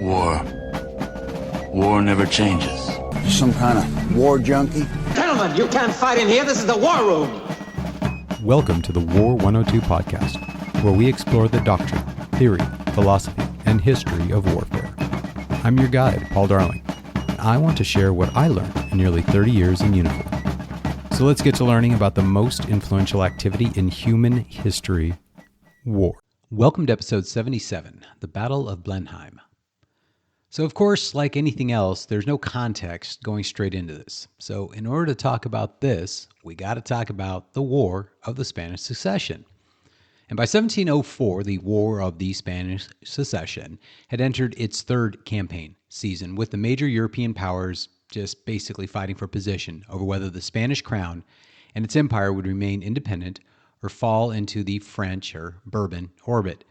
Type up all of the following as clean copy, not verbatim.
War. War never changes. Some kind of war junkie? Gentlemen, you can't fight in here. This is the war room. Welcome to the War 102 podcast, where we explore the doctrine, theory, philosophy, and history of warfare. I'm your guide, Paul Darling, and I want to share what I learned in nearly 30 years in uniform. So let's get to learning about the most influential activity in human history, war. Welcome to episode 77, the Battle of Blenheim. So of course, like anything else, there's no context going straight into this. So in order to talk about this, we got to talk about the War of the Spanish Succession. And by 1704, the War of the Spanish Succession had entered its third campaign season, with the major European powers just basically fighting for position over whether the Spanish crown and its empire would remain independent or fall into the French or Bourbon orbit.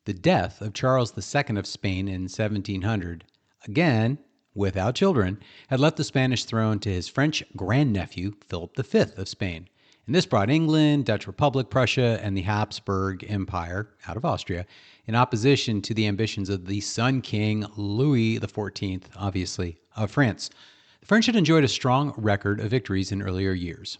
The death of Charles II of Spain in 1700, again without children, had left the Spanish throne to his French grandnephew, Philip V of Spain. And this brought England, Dutch Republic, Prussia, and the Habsburg Empire, out of Austria, in opposition to the ambitions of the Sun King Louis XIV, obviously, of France. The French had enjoyed a strong record of victories in earlier years.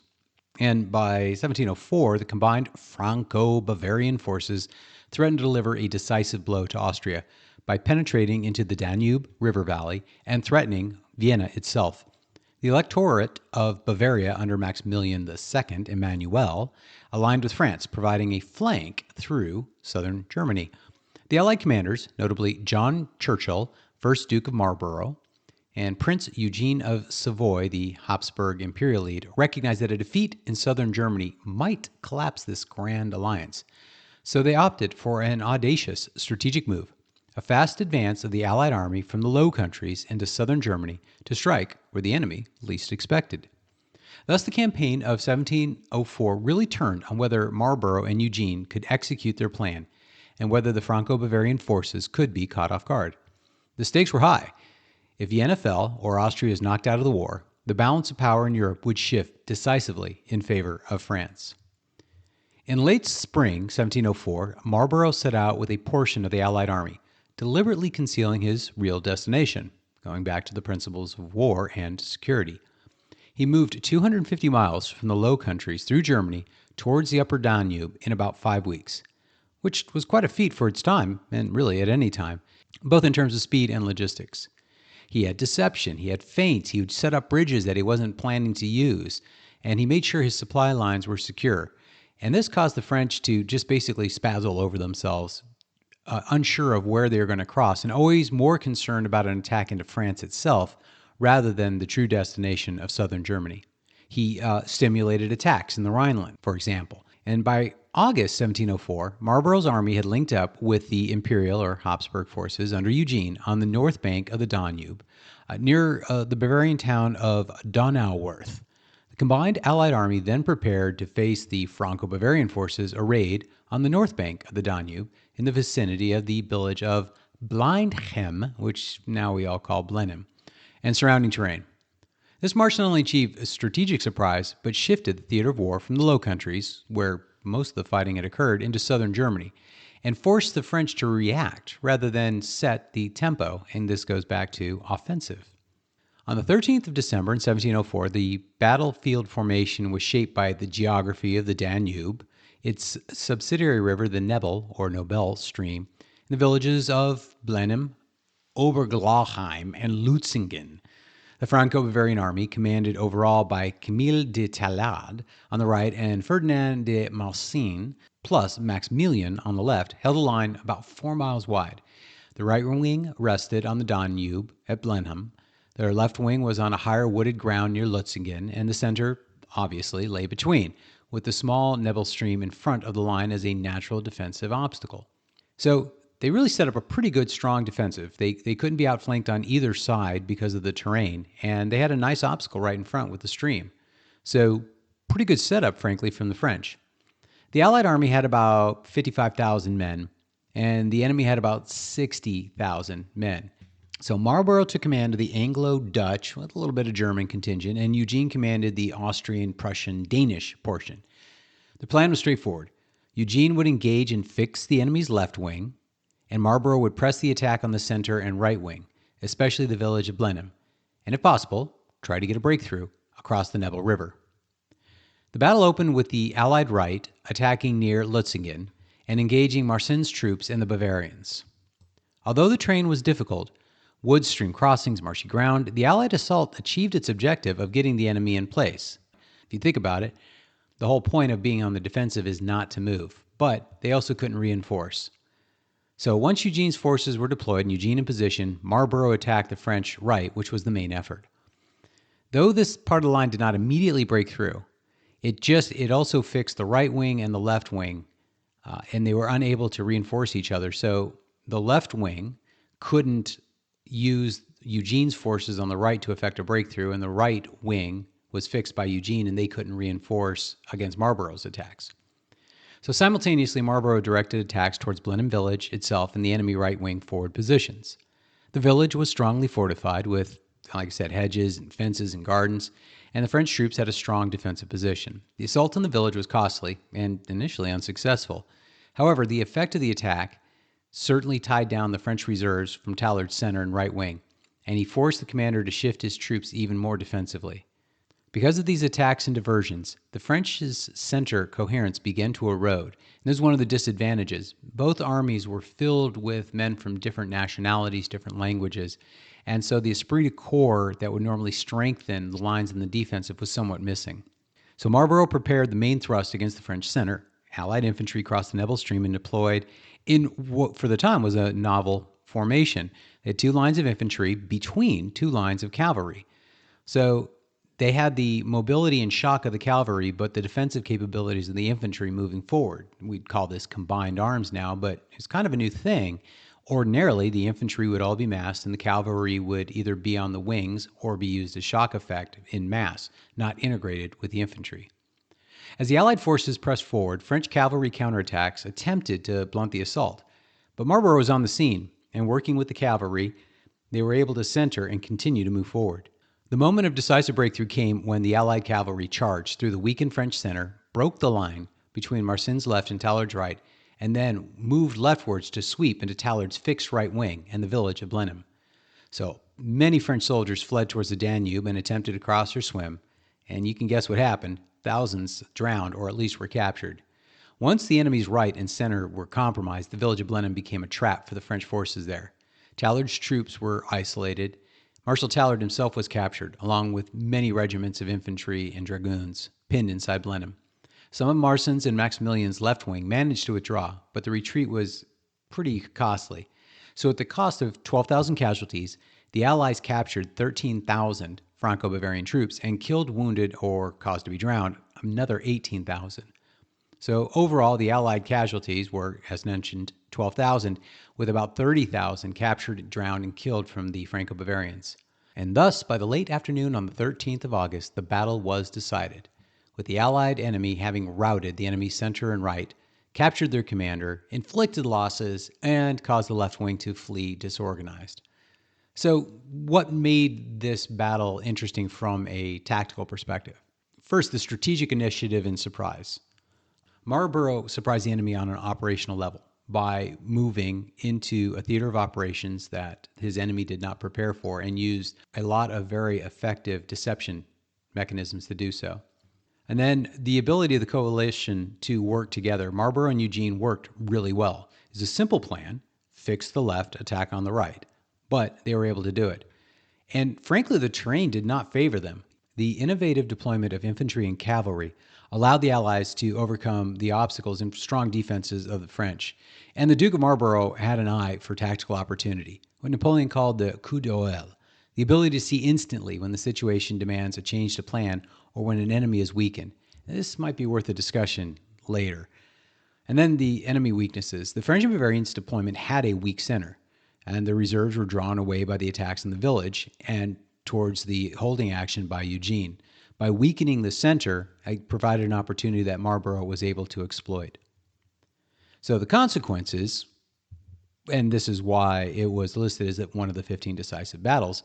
And by 1704, the combined Franco-Bavarian forces threatened to deliver a decisive blow to Austria by penetrating into the Danube River Valley and threatening Vienna itself. The electorate of Bavaria under Maximilian II, Emmanuel, aligned with France, providing a flank through southern Germany. The Allied commanders, notably John Churchill, 1st Duke of Marlborough, and Prince Eugene of Savoy, the Habsburg imperial lead, recognized that a defeat in southern Germany might collapse this grand alliance. So they opted for an audacious strategic move, a fast advance of the Allied army from the Low Countries into southern Germany to strike where the enemy least expected. Thus, the campaign of 1704 really turned on whether Marlborough and Eugene could execute their plan and whether the Franco-Bavarian forces could be caught off guard. The stakes were high. If Vienna fell or Austria is knocked out of the war, the balance of power in Europe would shift decisively in favor of France. In late spring 1704, Marlborough set out with a portion of the Allied army, deliberately concealing his real destination, going back to the principles of war and security. He moved 250 miles from the Low Countries through Germany towards the upper Danube in about 5 weeks, which was quite a feat for its time, and really at any time, both in terms of speed and logistics. He had deception, he had feints, he would set up bridges that he wasn't planning to use, and he made sure his supply lines were secure. And this caused the French to just basically spazzle over themselves, unsure of where they were going to cross, and always more concerned about an attack into France itself rather than the true destination of southern Germany. He stimulated attacks in the Rhineland, for example. And by August 1704, Marlborough's army had linked up with the Imperial or Habsburg forces under Eugene on the north bank of the Danube, near the Bavarian town of Donauwörth. The combined Allied army then prepared to face the Franco-Bavarian forces arrayed on the north bank of the Danube in the vicinity of the village of Blenheim, which now we all call Blenheim, and surrounding terrain. This march not only achieved a strategic surprise, but shifted the theater of war from the Low Countries, where most of the fighting had occurred, into southern Germany, and forced the French to react rather than set the tempo, and this goes back to offensive. On the 13th of December in 1704, the battlefield formation was shaped by the geography of the Danube, its subsidiary river, the Nebel, or Nobel stream, and the villages of Blenheim, Oberglaheim, and Lutzingen. The Franco-Bavarian army, commanded overall by Camille de Talade on the right and Ferdinand de Malcin, plus Maximilian on the left, held a line about 4 miles wide. The right wing rested on the Danube at Blenheim. Their left wing was on a higher wooded ground near Lutzingen, and the center, obviously, lay between, with the small Nebel stream in front of the line as a natural defensive obstacle. So they really set up a pretty good, strong defensive. They couldn't be outflanked on either side because of the terrain, and they had a nice obstacle right in front with the stream. So pretty good setup, frankly, from the French. The Allied army had about 55,000 men, and the enemy had about 60,000 men. So Marlborough took command of the Anglo-Dutch, with a little bit of German contingent, and Eugene commanded the Austrian, Prussian, Danish portion. The plan was straightforward. Eugene would engage and fix the enemy's left wing, and Marlborough would press the attack on the center and right wing, especially the village of Blenheim, and if possible, try to get a breakthrough across the Nebel River. The battle opened with the Allied right attacking near Lutzingen and engaging Marcin's troops and the Bavarians. Although the terrain was difficult, woods, stream crossings, marshy ground, the Allied assault achieved its objective of getting the enemy in place. If you think about it, the whole point of being on the defensive is not to move, but they also couldn't reinforce. So once Eugene's forces were deployed and Eugene in position, Marlborough attacked the French right, which was the main effort. Though this part of the line did not immediately break through, it also fixed the right wing and the left wing, and they were unable to reinforce each other. So the left wing couldn't use Eugene's forces on the right to effect a breakthrough, and the right wing was fixed by Eugene, and they couldn't reinforce against Marlborough's attacks. So simultaneously, Marlborough directed attacks towards Blenheim village itself and the enemy right wing forward positions. The village was strongly fortified with, like I said, hedges and fences and gardens, and the French troops had a strong defensive position. The assault on the village was costly and initially unsuccessful. However, the effect of the attack certainly tied down the French reserves from Tallard's center and right wing, and he forced the commander to shift his troops even more defensively. Because of these attacks and diversions, the French's center coherence began to erode. And this is one of the disadvantages. Both armies were filled with men from different nationalities, different languages, and so the esprit de corps that would normally strengthen the lines in the defensive was somewhat missing. So Marlborough prepared the main thrust against the French center. Allied infantry crossed the Nebel Stream and deployed in what for the time was a novel formation. They had two lines of infantry between two lines of cavalry. So they had the mobility and shock of the cavalry, but the defensive capabilities of the infantry moving forward. We'd call this combined arms now, but it's kind of a new thing. Ordinarily, the infantry would all be massed, and the cavalry would either be on the wings or be used as shock effect in mass, not integrated with the infantry. As the Allied forces pressed forward, French cavalry counterattacks attempted to blunt the assault. But Marlborough was on the scene, and working with the cavalry, they were able to center and continue to move forward. The moment of decisive breakthrough came when the Allied cavalry charged through the weakened French center, broke the line between Marcin's left and Tallard's right, and then moved leftwards to sweep into Tallard's fixed right wing and the village of Blenheim. So many French soldiers fled towards the Danube and attempted to cross or swim, and you can guess what happened. Thousands drowned or at least were captured. Once the enemy's right and center were compromised, the village of Blenheim became a trap for the French forces there. Tallard's troops were isolated. Marshal Tallard himself was captured, along with many regiments of infantry and dragoons, pinned inside Blenheim. Some of Marcin's and Maximilian's left wing managed to withdraw, but the retreat was pretty costly. So at the cost of 12,000 casualties, the Allies captured 13,000 Franco-Bavarian troops and killed, wounded, or caused to be drowned another 18,000. So overall, the Allied casualties were, as mentioned, 12,000, with about 30,000 captured, drowned, and killed from the Franco-Bavarians. And thus, by the late afternoon on the 13th of August, the battle was decided, with the Allied enemy having routed the enemy's center and right, captured their commander, inflicted losses, and caused the left wing to flee disorganized. So what made this battle interesting from a tactical perspective? First, the strategic initiative and surprise. Marlborough surprised the enemy on an operational level by moving into a theater of operations that his enemy did not prepare for and used a lot of very effective deception mechanisms to do so. And then the ability of the coalition to work together. Marlborough and Eugene worked really well. It's a simple plan, fix the left, attack on the right, but they were able to do it. And frankly, the terrain did not favor them. The innovative deployment of infantry and cavalry allowed the Allies to overcome the obstacles and strong defenses of the French. And the Duke of Marlborough had an eye for tactical opportunity, what Napoleon called the coup d'oeil, the ability to see instantly when the situation demands a change to plan or when an enemy is weakened. This might be worth a discussion later. And then the enemy weaknesses. The French and Bavarians' deployment had a weak center, and the reserves were drawn away by the attacks in the village and towards the holding action by Eugene. By weakening the center, it provided an opportunity that Marlborough was able to exploit. So the consequences, and this is why it was listed as one of the 15 decisive battles.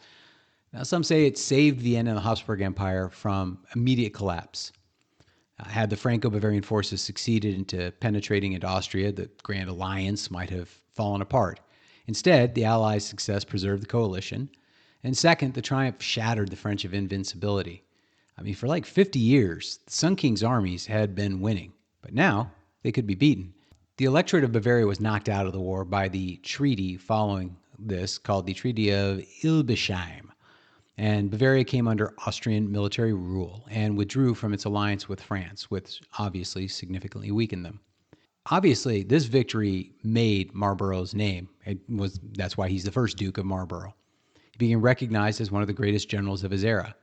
Now, some say it saved Vienna and the Habsburg Empire from immediate collapse. Had the Franco-Bavarian forces succeeded into penetrating into Austria, the Grand Alliance might have fallen apart. Instead, the Allies' success preserved the coalition. And second, the triumph shattered the French invincibility. For like 50 years, the Sun King's armies had been winning, but now they could be beaten. The Electorate of Bavaria was knocked out of the war by the treaty following this, called the Treaty of Ilbesheim. And Bavaria came under Austrian military rule and withdrew from its alliance with France, which obviously significantly weakened them. Obviously, this victory made Marlborough's name. That's why he's the first Duke of Marlborough. He became recognized as one of the greatest generals of his era.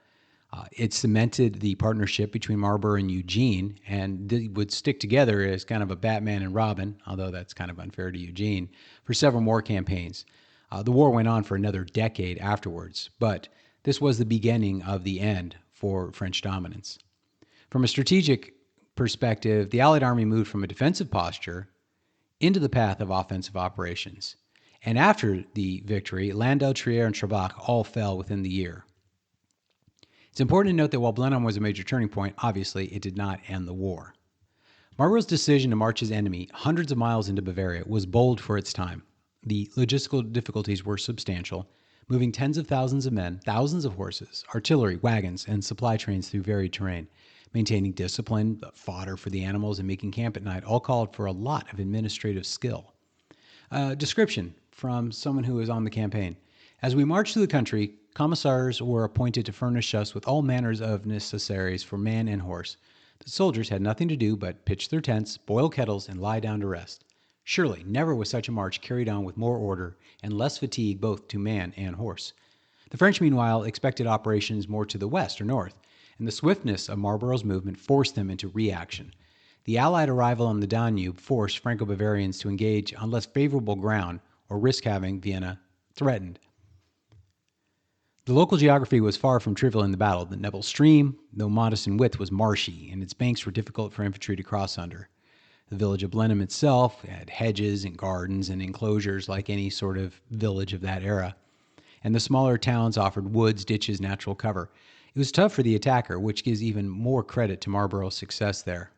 It cemented the partnership between Marlborough and Eugene, and they would stick together as kind of a Batman and Robin, although that's kind of unfair to Eugene, for several more campaigns. The war went on for another decade afterwards, but this was the beginning of the end for French dominance. From a strategic perspective, the Allied army moved from a defensive posture into the path of offensive operations. And after the victory, Landau, Trier, and Trebach all fell within the year. It's important to note that while Blenheim was a major turning point, obviously it did not end the war. Marlborough's decision to march his enemy hundreds of miles into Bavaria was bold for its time. The logistical difficulties were substantial, moving tens of thousands of men, thousands of horses, artillery, wagons, and supply trains through varied terrain. Maintaining discipline, fodder for the animals, and making camp at night all called for a lot of administrative skill. Description from someone who was on the campaign. As we marched through the country, commissars were appointed to furnish us with all manners of necessaries for man and horse. The soldiers had nothing to do but pitch their tents, boil kettles, and lie down to rest. Surely never was such a march carried on with more order and less fatigue both to man and horse. The French, meanwhile, expected operations more to the west or north, and the swiftness of Marlborough's movement forced them into reaction. The Allied arrival on the Danube forced Franco-Bavarians to engage on less favorable ground or risk having Vienna threatened. The local geography was far from trivial in the battle. The Nebel Stream, though modest in width, was marshy, and its banks were difficult for infantry to cross under. The village of Blenheim itself had hedges and gardens and enclosures like any sort of village of that era. And the smaller towns offered woods, ditches, natural cover. It was tough for the attacker, which gives even more credit to Marlborough's success there.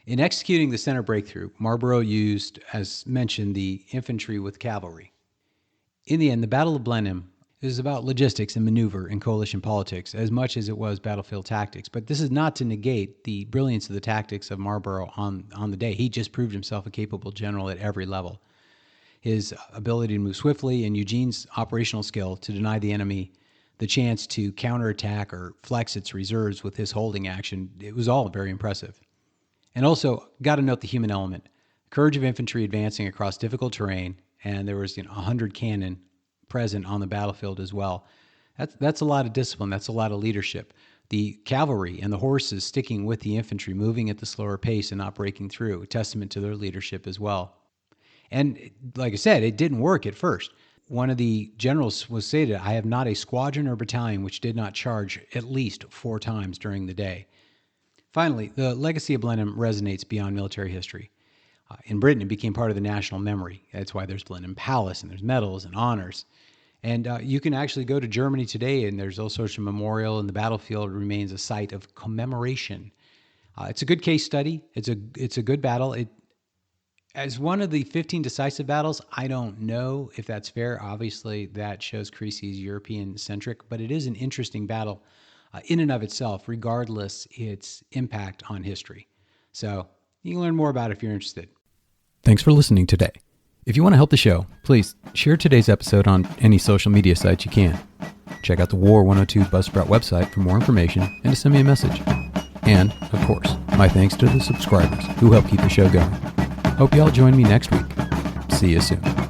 In executing the center breakthrough, Marlborough used, as mentioned, the infantry with cavalry. In the end, the Battle of Blenheim is about logistics and maneuver and coalition politics as much as it was battlefield tactics. But this is not to negate the brilliance of the tactics of Marlborough on the day. He just proved himself a capable general at every level. His ability to move swiftly and Eugene's operational skill to deny the enemy the chance to counterattack or flex its reserves with his holding action, it was all very impressive. And also, got to note the human element. Courage of infantry advancing across difficult terrain, and there was 100 cannon present on the battlefield as well. That's a lot of discipline. That's a lot of leadership. The cavalry and the horses sticking with the infantry, moving at the slower pace and not breaking through, a testament to their leadership as well. And like I said, it didn't work at first. One of the generals was stated, "I have not a squadron or battalion which did not charge at least 4 times during the day." Finally, the legacy of Blenheim resonates beyond military history. In Britain, it became part of the national memory. That's why there's Blenheim Palace, and there's medals and honors. And you can actually go to Germany today, and there's all sorts of memorial, and the battlefield remains a site of commemoration. It's a good case study. It's a good battle. As one of the 15 decisive battles, I don't know if that's fair. Obviously, that shows Creasy's European-centric, but it is an interesting battle in and of itself, regardless its impact on history. So you can learn more about it if you're interested. Thanks for listening today. If you want to help the show, please share today's episode on any social media sites you can. Check out the War 102 Buzzsprout website for more information and to send me a message. And, of course, my thanks to the subscribers who help keep the show going. Hope you all join me next week. See you soon.